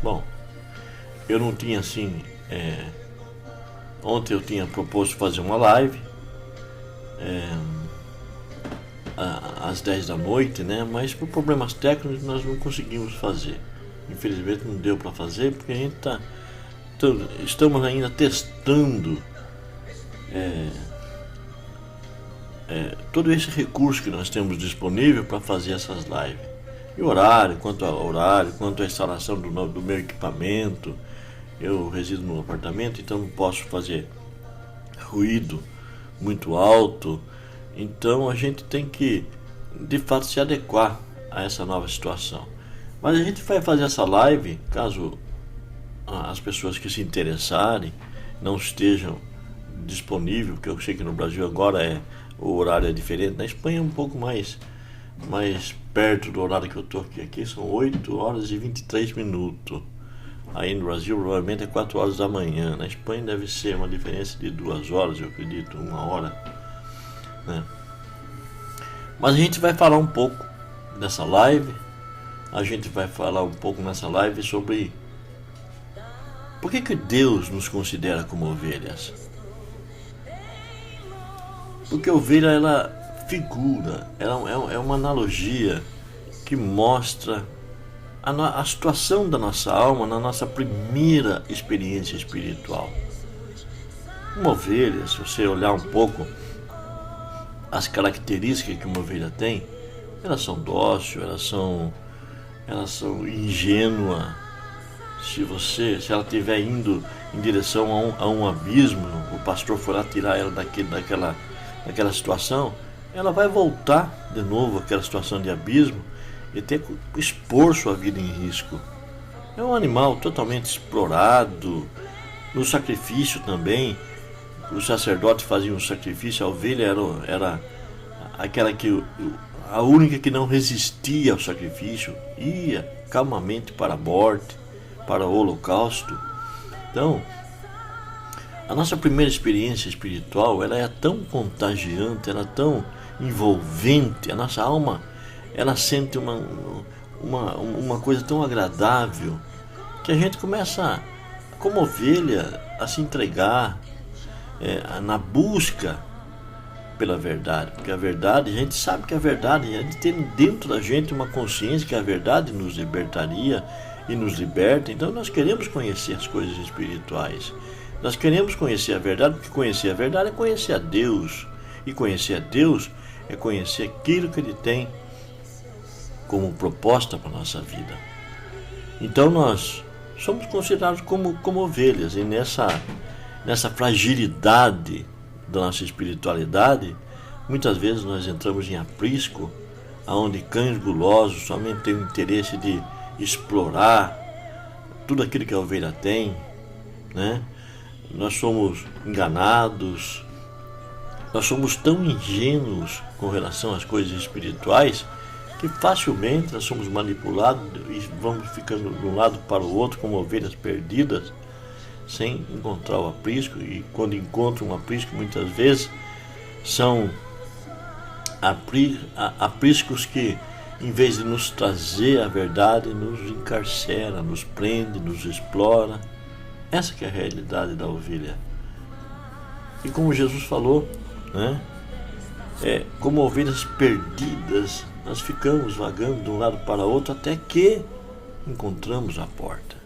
Bom, eu não tinha assim. Ontem eu tinha proposto fazer uma live às 10 da noite, né? Mas por problemas técnicos nós não conseguimos fazer. Infelizmente não deu para fazer porque a gente estamos ainda testando todo esse recurso que nós temos disponível para fazer essas lives. E horário, quanto à instalação do meu equipamento. Eu resido num apartamento, então não posso fazer ruído muito alto. Então a gente tem que, de fato, se adequar a essa nova situação. Mas a gente vai fazer essa live, caso as pessoas que se interessarem não estejam disponíveis, porque eu sei que no Brasil agora o horário é diferente. Na Espanha é um pouco mais perto do horário que eu estou aqui. Aqui são 8 horas e 23 minutos. Aí no Brasil provavelmente é 4 horas da manhã. Na Espanha deve ser uma diferença de 2 horas, eu acredito, 1 hora, né? Mas a gente vai falar um pouco nessa live. A gente vai falar um pouco nessa live sobre por que Deus nos considera como ovelhas. Porque a ovelha, ela figura, ela é uma analogia que mostra a situação da nossa alma na nossa primeira experiência espiritual. Uma ovelha, se você olhar um pouco as características que uma ovelha tem, elas são dóceis, elas são ingênuas. Se ela estiver indo em direção a um abismo, o pastor for lá tirar ela daquela situação, ela vai voltar de novo àquela situação de abismo e ter que expor sua vida em risco. É um animal totalmente explorado. No sacrifício também, os sacerdotes faziam um sacrifício, a ovelha era aquela a única que não resistia ao sacrifício, ia calmamente para a morte, para o holocausto. Então, a nossa primeira experiência espiritual, ela é tão contagiante, ela é tão envolvente, a nossa alma, ela sente uma coisa tão agradável, que a gente começa, como ovelha, a se entregar na busca pela verdade. Porque a verdade, a gente sabe que a verdade, a gente tem dentro da gente uma consciência que a verdade nos libertaria e nos liberta. Então nós queremos conhecer as coisas espirituais. Nós queremos conhecer a verdade, porque conhecer a verdade é conhecer a Deus. E conhecer a Deus é conhecer aquilo que Ele tem como proposta para a nossa vida. Então nós somos considerados como ovelhas, e nessa fragilidade da nossa espiritualidade, muitas vezes nós entramos em aprisco, onde cães gulosos somente têm o interesse de explorar tudo aquilo que a ovelha tem, né? Nós somos enganados, nós somos tão ingênuos com relação às coisas espirituais que facilmente nós somos manipulados e vamos ficando de um lado para o outro como ovelhas perdidas, sem encontrar o aprisco. E quando encontram um aprisco, muitas vezes são apriscos que, em vez de nos trazer a verdade, nos encarcera, nos prende, nos explora. Essa que é a realidade da ovelha. E como Jesus falou, né? Como ovelhas perdidas, nós ficamos vagando de um lado para o outro até que encontramos a porta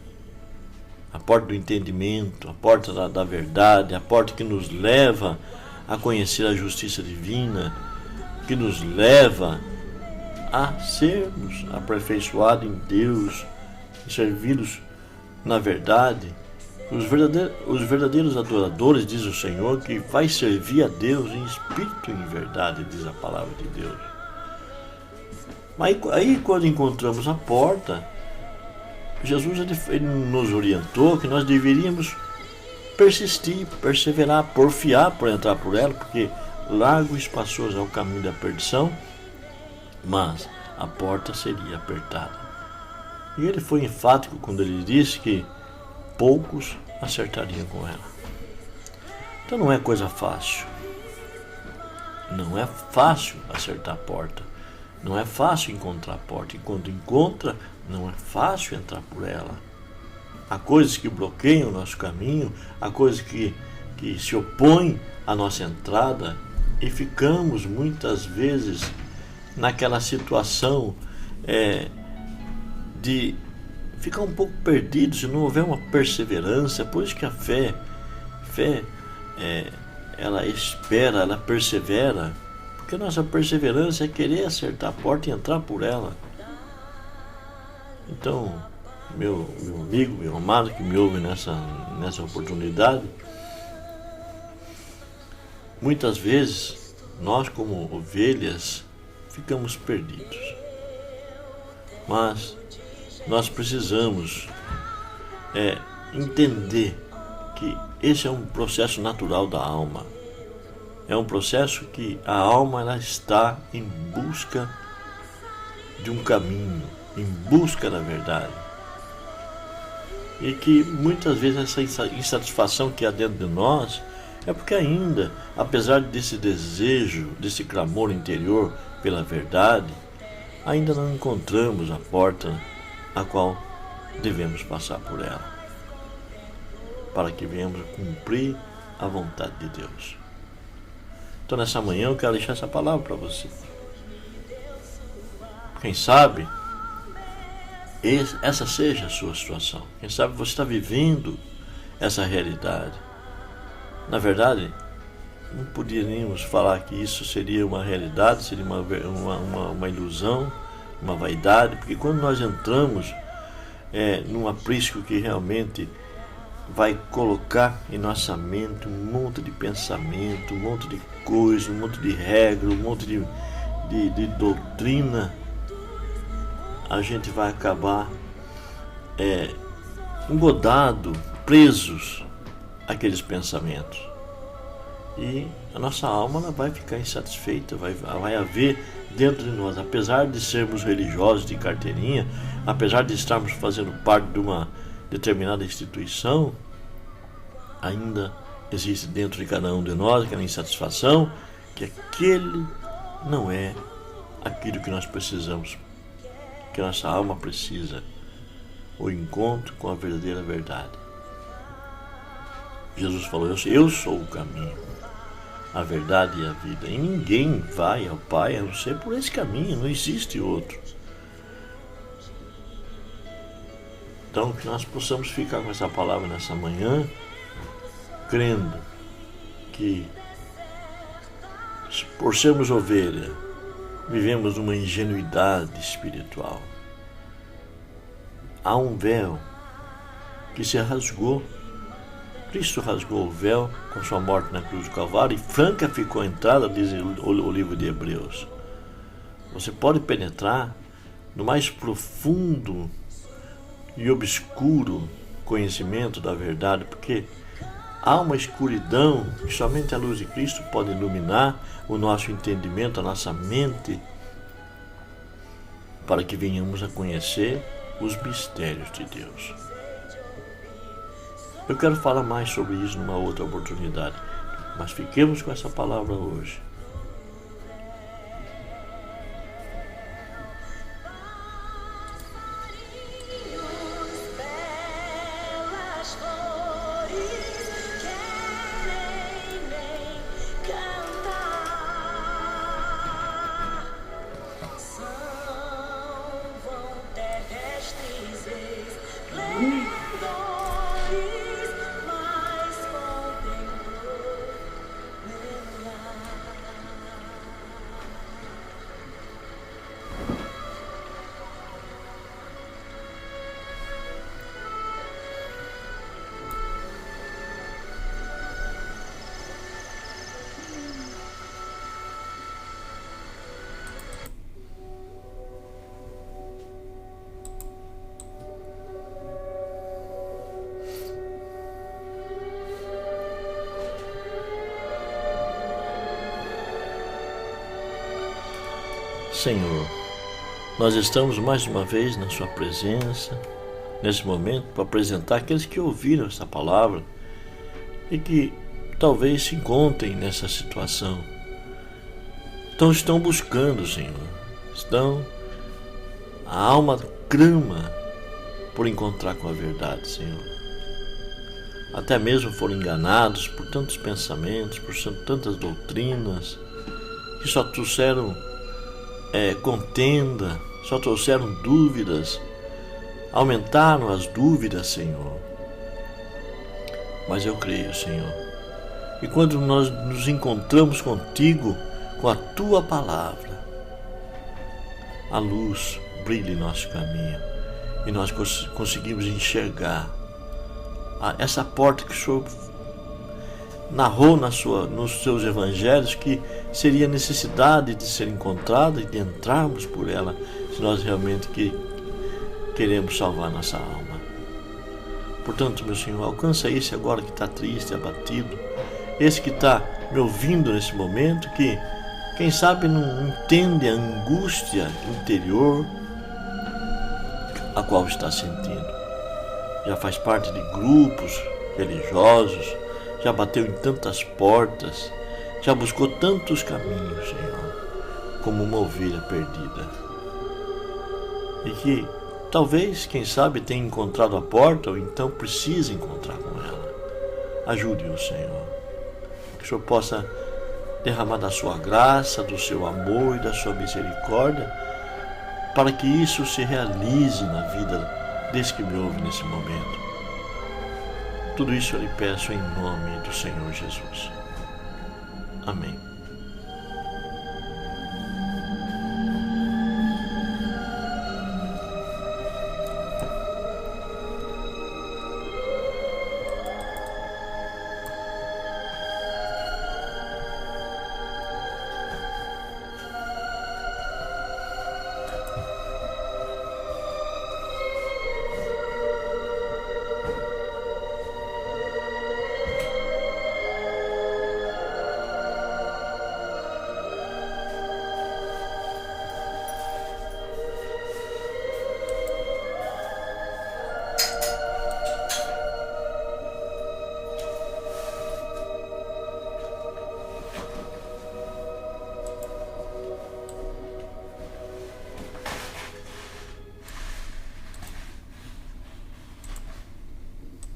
do entendimento, a porta da verdade, a porta que nos leva a conhecer a justiça divina, que nos leva a sermos aperfeiçoados em Deus, servidos na verdade. Os verdadeiros adoradores, diz o Senhor, que vai servir a Deus em espírito e em verdade, diz a palavra de Deus. Mas aí quando encontramos a porta, Jesus ele nos orientou que nós deveríamos persistir, perseverar, porfiar por entrar por ela, porque largo e espaçoso é o caminho da perdição, mas a porta seria apertada. E ele foi enfático quando ele disse que poucos acertariam com ela. Então não é coisa fácil. Não é fácil acertar a porta. Não é fácil encontrar a porta. E quando encontra, não é fácil entrar por ela. há coisas que bloqueiam o nosso caminho, há coisas que se opõem à nossa entrada, e ficamos muitas vezes naquela situação de ficar um pouco perdido se não houver uma perseverança. Por isso que a fé ela espera, ela persevera, porque a nossa perseverança é querer acertar a porta e entrar por ela. Então, meu amigo, meu amado que me ouve nessa oportunidade, muitas vezes nós, como ovelhas, ficamos perdidos, mas nós precisamos entender que esse é um processo natural da alma. É um processo que a alma ela está em busca de um caminho, em busca da verdade. E que muitas vezes essa insatisfação que há dentro de nós é porque ainda, apesar desse desejo, desse clamor interior pela verdade, ainda não encontramos a porta a qual devemos passar por ela, para que venhamos a cumprir a vontade de Deus. Então nessa manhã eu quero deixar essa palavra para você. Quem sabe essa seja a sua situação. Quem sabe você está vivendo essa realidade. Na verdade, não poderíamos falar que isso seria uma realidade, seria uma ilusão, uma vaidade, porque quando nós entramos num aprisco que realmente vai colocar em nossa mente um monte de pensamento, um monte de coisa, um monte de regra, um monte de doutrina, a gente vai acabar engodado, presos àqueles pensamentos. E a nossa alma ela vai ficar insatisfeita, vai haver dentro de nós, apesar de sermos religiosos de carteirinha, apesar de estarmos fazendo parte de uma determinada instituição, ainda existe dentro de cada um de nós aquela insatisfação, que aquele não é aquilo que nós precisamos, que a nossa alma precisa, o encontro com a verdadeira verdade. Jesus falou, eu sou o caminho, a verdade e a vida, e ninguém vai ao Pai a não ser por esse caminho, não existe outro. Então que nós possamos ficar com essa palavra nessa manhã, crendo que por sermos ovelha, vivemos uma ingenuidade espiritual. Há um véu que se rasgou. Cristo rasgou o véu com sua morte na cruz do Calvário e franca ficou a entrada, diz o livro de Hebreus. Você pode penetrar no mais profundo e obscuro conhecimento da verdade, porque há uma escuridão que somente a luz de Cristo pode iluminar o nosso entendimento, a nossa mente, para que venhamos a conhecer os mistérios de Deus. Eu quero falar mais sobre isso numa outra oportunidade, mas fiquemos com essa palavra hoje. Senhor, nós estamos mais uma vez na Sua presença, nesse momento, para apresentar aqueles que ouviram essa palavra e que talvez se encontrem nessa situação. Então estão buscando, Senhor, a alma clama por encontrar com a verdade, Senhor. Até mesmo foram enganados por tantos pensamentos, por tantas doutrinas, que só trouxeram contenda, só trouxeram dúvidas, aumentaram as dúvidas, Senhor. Mas eu creio, Senhor, e quando nós nos encontramos contigo, com a tua palavra, a luz brilha em nosso caminho e nós conseguimos enxergar essa porta que o Senhor narrou nos seus evangelhos, que seria necessidade de ser encontrada e de entrarmos por ela, se nós realmente queremos salvar nossa alma. Portanto, meu Senhor, alcança esse agora que está triste, abatido, esse que está me ouvindo nesse momento, que quem sabe não entende a angústia interior a qual está sentindo. Já faz parte de grupos religiosos, já bateu em tantas portas, já buscou tantos caminhos, Senhor, como uma ovelha perdida. E que talvez, quem sabe, tenha encontrado a porta, ou então precisa encontrar com ela. Ajude-o, Senhor. Que o Senhor possa derramar da sua graça, do seu amor e da sua misericórdia, para que isso se realize na vida desse que me ouve nesse momento. Tudo isso eu lhe peço em nome do Senhor Jesus. Amém.